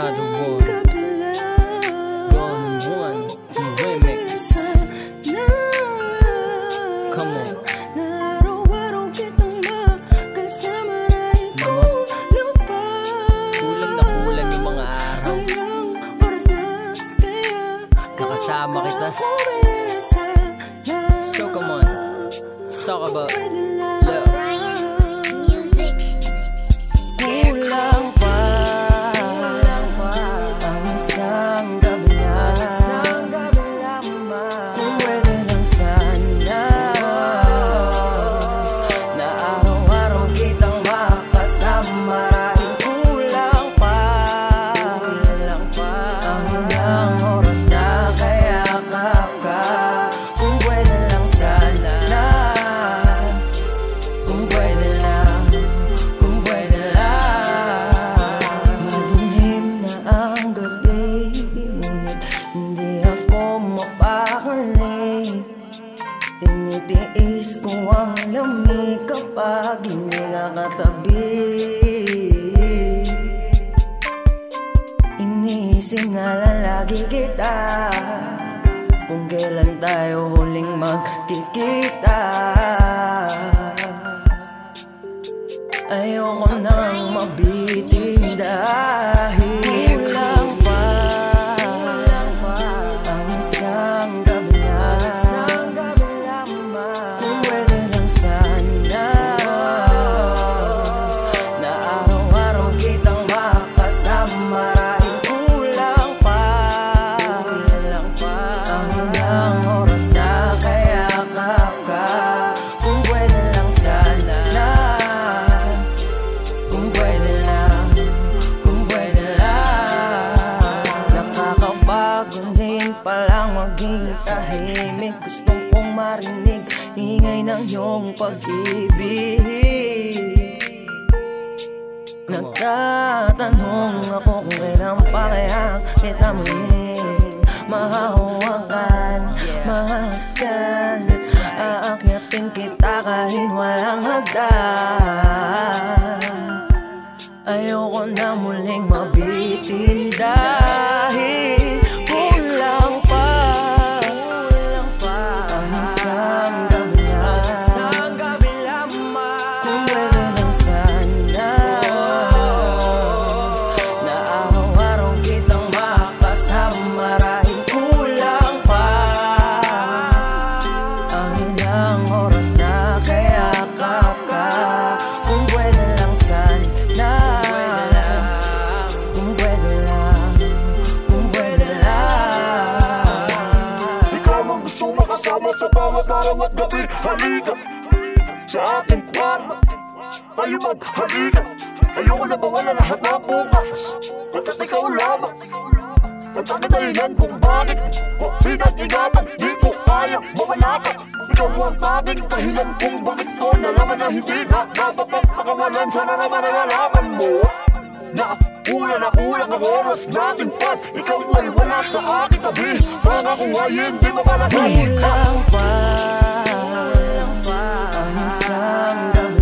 Another one, Golden One remix. Come on. Kulang na kulang yung mga araw, nakasama kita. So come on, let's talk about love. Kulang pa ang isang gabi lamang. Kung pwede lang sana na araw-araw kitang makasama. Kulang pa ang ilang oras na kayakap ka. Kung pwede lang sana, kung pwede lang, kung pwede lang. Madilim na ang gabi, ngunit hindi ako mapakali. Tinitiis ko ang lamig kapag hindi nakatabi. Iniisip na lang lagi kita, kung kailan tayo huling magkikita. Ayoko nang mabitin dahil kulang pa ang isang gabi lamang. Kung pwede lang sana na araw-araw kitang makasama. Kulang pa ang ilang oras na kayakap ka. Kung pwede lang sana, kung pwede lang, kung pwede lang. Nakakapagod din palang maging tahimik. Gustong kong marinig ingay ng iyong pag-ibig. Nagtatanong ako kung kailan pa kaya kita muling mahahawakan, mahagdan. Aakyatin kita kahit walang hagdan. Ayoko na muling mabitin dahil kulang pa ang isang gabi lamang. Kung pwede lang sana na araw-araw kitang makasama. Kulang pa ang ilang oras na kayakap ka. Kung pwede lang sana, kung pwede lang, kung pwede lang. Ikaw ang gusto makasama sa bawat araw at gabi. Halika sa aking kwarto, tayo maghalika. Ayoko na bawala lahat ng bukas, pagkat ikaw lamang ang pagkadahilan kung bakit ko pinag-ingatan. Di ko kaya mawala ka. Ikaw ang tanging dahilan kung bakit ko nalaman na hindi na napapagpakawalan. Sana naman ay malaman mo na kulang ang oras natin pas. Ikaw ay wala sa aking tabi. Pangako ay hindi mapalagay. Kulang pa ang isang gabi